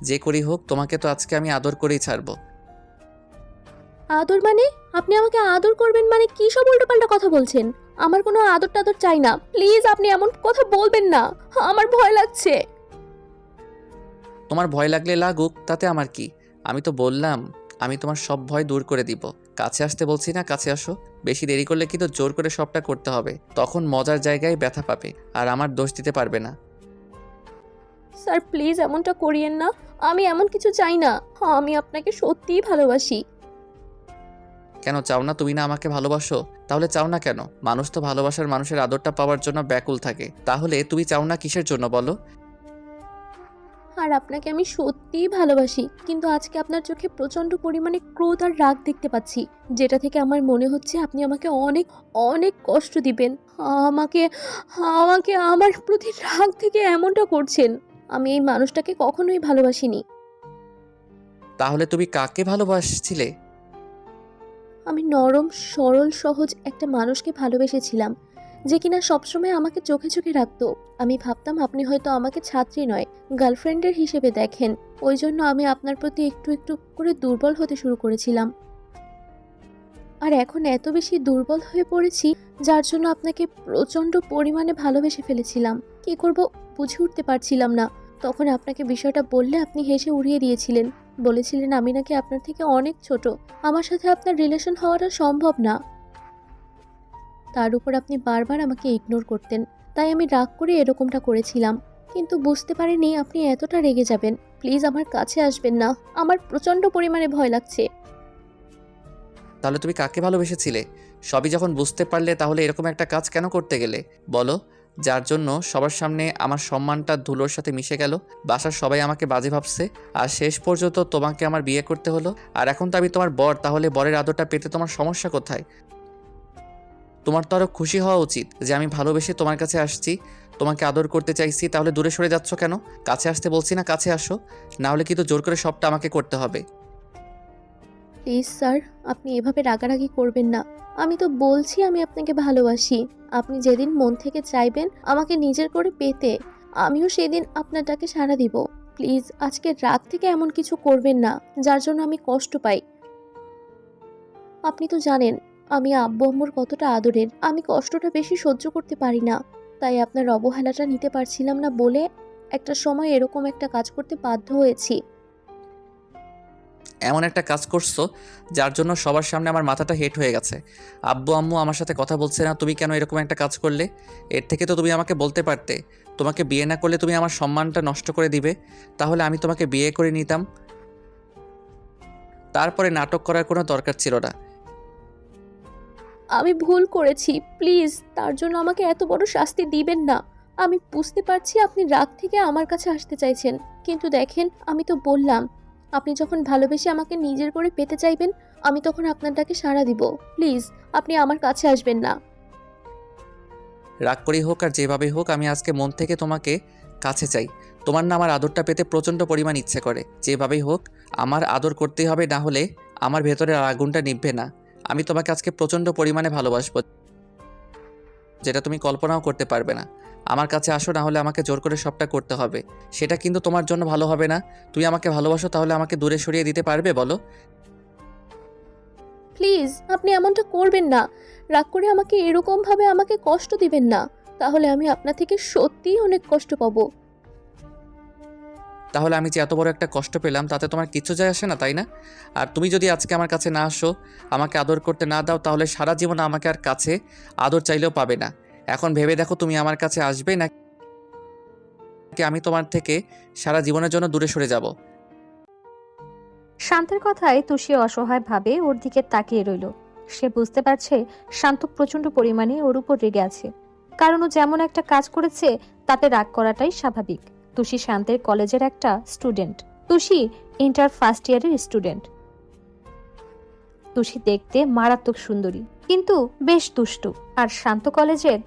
যে করি হোক তোমাকে তো আজকে আমি আদর করেই ছাড়বো। আদর মানে? আপনি আমাকে আদর করবেন মানে কি সব উল্টোপাল্টা কথা বলছেন? আমার কোনো আদর টাদর চাই না, প্লিজ আপনি এমন কথা বলবেন না, আমার ভয় লাগছে। তোমার ভয় লাগলে লাগুক, তাতে আমার কি? আমি তো বললাম আমি তোমার সব ভয় দূর করে দিব। কাছে আসতে বলছি না, কাছে আসো। বেশি দেরি করলে কিন্তু জোর করে সবটা করতে হবে, তখন মজার জায়গায় ব্যথা পাবে আর আমার দোষ দিতে পারবে না। স্যার প্লিজ এমনটা করিয়েন না, আমি এমন কিছু চাই না, আমি আপনাকে সত্যিই ভালোবাসি। কেন চাও না? তুমি না আমাকে ভালোবাসো, তাহলে চাও না কেন? মানুষ তো ভালোবাসার মানুষের আদরটা পাওয়ার জন্য ব্যাকুল থাকে, তাহলে তুমি চাও না কিসের জন্য বলো? আর আপনাকে আমি সত্যিই ভালোবাসি, কিন্তু আজকে আপনার চোখে প্রচন্ড পরিমাণে ক্রোধ আর রাগ দেখতে পাচ্ছি, যেটা থেকে আমার মনে হচ্ছে আপনি আমাকে অনেক অনেক কষ্ট দিবেন। আমাকে আমাকে আমার প্রতি রাগ থেকে এমনটা করছেন। আমি এই মানুষটাকে কখনোই ভালোবাসিনি। তাহলে তুমি কাকে ভালোবাসছিলে? আমি নরম সরল সহজ একটা মানুষকে ভালোবেসেছিলাম, যে কিনা সবসময় আমাকে চোখে চোখে রাখতো। আমি ভাবতাম আপনি হয়তো আমাকে ছাত্রী নয়, গার্লফ্রেন্ডের হিসেবে দেখেন, ওই জন্য আমি আপনার প্রতি একটু একটু করে দুর্বল হতে শুরু করেছিলাম। আর এখন এত বেশি দুর্বল হয়ে পড়েছি, যার জন্য আপনাকে প্রচন্ড পরিমাণে ভালোবেসে ফেলেছিলাম। কি করব বুঝে উঠতে পারছিলাম না। তখন আপনাকে বিষয়টা বললে আপনি হেসে উড়িয়ে দিয়েছিলেন, বলেছিলেন আমি নাকি আপনার থেকে অনেক ছোট, আমার সাথে আপনার রিলেশন হওয়াটা সম্ভব না। তার উপর আপনি বারবার আমাকে ইগনোর করতেন, তাই আমি রাগ করে এরকমটা করেছিলাম। কিন্তু বুঝতে পারিনি আপনি এতটা রেগে যাবেন। প্লিজ আমার কাছে আসবেন না, আমার প্রচন্ড পরিমাণে ভয় লাগছে। তাহলে তুমি কাকে ভালোবেসেছিলে? সবই যখন বুঝতে পারলে, তাহলে এরকম একটা কাজ কেন করতে গেলে বলো? যার জন্য সবার সামনে আমার সম্মানটা ধুলোর সাথে মিশে গেল, বাসার সবাই আমাকে বাজে ভাবছে, আর শেষ পর্যন্ত তোমাকে আমার বিয়ে করতে হলো। আর এখন তো আমি তোমার বর, তাহলে বরের আদরটা পেতে তোমার সমস্যা কোথায়? তোমার তো আরও খুশি হওয়া উচিত যে আমি ভালোবেসে তোমার কাছে আসছি, তোমাকে আদর করতে চাইছি। তাহলে দূরে সরে যাচ্ছ কেন? কাছে আসতে বলছি না, কাছে আসো। না হলে কিন্তু জোর করে সবটা আমাকে করতে হবে। প্লিজ স্যার, আপনি এভাবে রাগারাগি করবেন না। আমি তো বলছি আমি আপনাকে ভালোবাসি। আপনি যেদিন মন থেকে চাইবেন আমাকে নিজের করে পেতে, আমিও সেদিন আপনার ডাকে সাড়া দিব। প্লিজ আজকের রাত থেকে এমন কিছু করবেন না যার জন্য আমি কষ্ট পাই। আপনি তো জানেন আমি আব্বু আম্মুর কতটা আদরের, আমি কষ্টটা বেশি সহ্য করতে পারি না। তাই আপনার অবহেলাটা নিতে পারছিলাম না বলে একটা সময় এরকম একটা কাজ করতে বাধ্য হয়েছি। এমন একটা কাজ করছো যার জন্য সবার সামনে আমার মাথাটা হেট হয়ে গেছে। আব্বু আম্মু আমার সাথে কথা বলছে না, তুমি কেন এরকম একটা কাজ করলে? এর থেকে তো তুমি আমাকে বলতে পারতে, তোমাকে বিয়ে না করলে তুমি আমার সম্মানটা নষ্ট করে দিবে। তাহলে আমি তোমাকে বিয়ে করে নিতাম, তারপরে নাটক করার কোনো দরকার ছিল না। আমি ভুল করেছি, প্লিজ তার জন্য আমাকে এত বড় শাস্তি দিবেন না। আমি বুঝতে পারছি আপনি রাগ থেকে আমার কাছে আসতে চাইছেন, কিন্তু দেখেন আমি তো বললাম আপনি যখন ভালোবেসে আমাকে নিজের করে পেতে চাইবেন, আমি তখন আপনারটাকে সাড়া দিব। প্লিজ আপনি আমার কাছে আসবেন না। রাগ করেই হোক আর যেভাবেই হোক, আমি আজকে মন থেকে তোমাকে কাছে চাই। তোমার না আমার আদরটা পেতে প্রচণ্ড পরিমাণ ইচ্ছে করে। যেভাবেই হোক আমার আদর করতেই হবে, না হলে আমার ভেতরের আগুনটা নিভবে না। আমি তোমাকে আজকে প্রচণ্ড পরিমাণে ভালোবাসবো, যেটা তুমি কল্পনাও করতে পারবে না। আমার কাছে আসো, না হলে আমাকে জোর করে সবটা করতে হবে। সেটা কিন্তু তোমার জন্য ভালো হবে না। তুমি আমাকে ভালোবাসো, তাহলে আমাকে দূরে সরিয়ে দিতে পারবে বলো? প্লিজ আপনি এমনটা করবেন না, রাগ করে আমাকে এরকম ভাবে আমাকে কষ্ট দিবেন না, তাহলে আমি আপনার থেকে সত্যিই অনেক কষ্ট পাবো। তাহলে আমি যে এত বড় একটা কষ্ট পেলাম, তাতে তোমার কিচ্ছু যায় আসে না, তাই না? আর তুমি যদি আজকে আমার কাছে না আসো, আমাকে আদর করতে না দাও, তাহলে সারা জীবন আমাকে আর কাছে আদর চাইলেও পাবে না। এখন ভেবে দেখো, তুমি আমার কাছে আসবে নাকি আমি তোমার থেকে সারা জীবনের জন্য দূরে সরে যাব? শান্তের কথায় তুষি অসহায় ভাবে ওর দিকে তাকিয়ে রইল। সে বুঝতে পারছে শান্ত প্রচন্ড পরিমাণে ওর উপর রেগে আছে, কারণ ও যেমন একটা কাজ করেছে তাতে রাগ করাটাই স্বাভাবিক। তুষি শান্তের কলেজের একটা স্টুডেন্ট। তুষি ইন্টার ফার্স্ট ইয়ারের স্টুডেন্ট। তুষি দেখতে মারাত্মক সুন্দরী, কিন্তু বেশ দুষ্টু। আর শান্ত কলেজের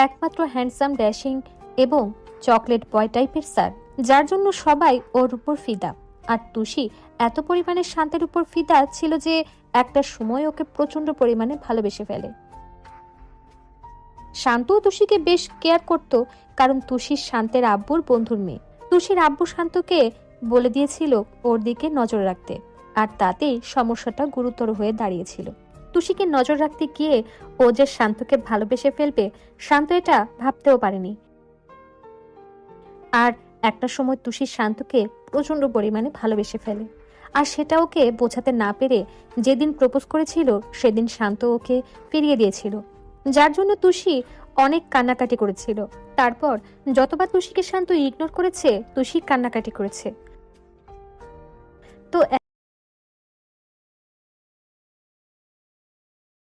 একমাত্র হ্যান্ডসাম, ড্যাশিং এবং চকলেট বয় টাইপের স্যার, যার জন্য সবাই ওর উপর ফিদা। আর তুষি এত পরিমাণে শান্তের উপর ফিদা ছিল যে একটা সময় ওকে প্রচন্ড পরিমাণে ভালোবেসে ফেলে। শান্ত তুষিকে বেশ কেয়ার করত, কারণ তুষির শান্তের আব্বুর বন্ধুর মেয়ে। তুষির আব্বু শান্তকে বলে দিয়েছিল ওর দিকে নজর রাখতে, আর তাতেই সমস্যাটা গুরুতর হয়ে দাঁড়িয়েছিল। তুষিকে নজর রাখতে গিয়ে ও যে শান্তকে ভালোবেসে ফেলবে, শান্ত এটা ভাবতেও পারেনি। আর একটা সময় তুষি শান্তকে প্রচন্ড পরিমাণে ভালোবেসে ফেলে, আর সেটা ওকে বোঝাতে না পেরে যেদিন প্রপোজ করেছিল সেদিন শান্ত ওকে ফিরিয়ে দিয়েছিল, যার জন্য তুষি অনেক কান্নাকাটি করেছিল। তারপর যতবার তুষিকে শান্ত ইগনোর করেছে, তুষি কান্নাকাটি করেছে।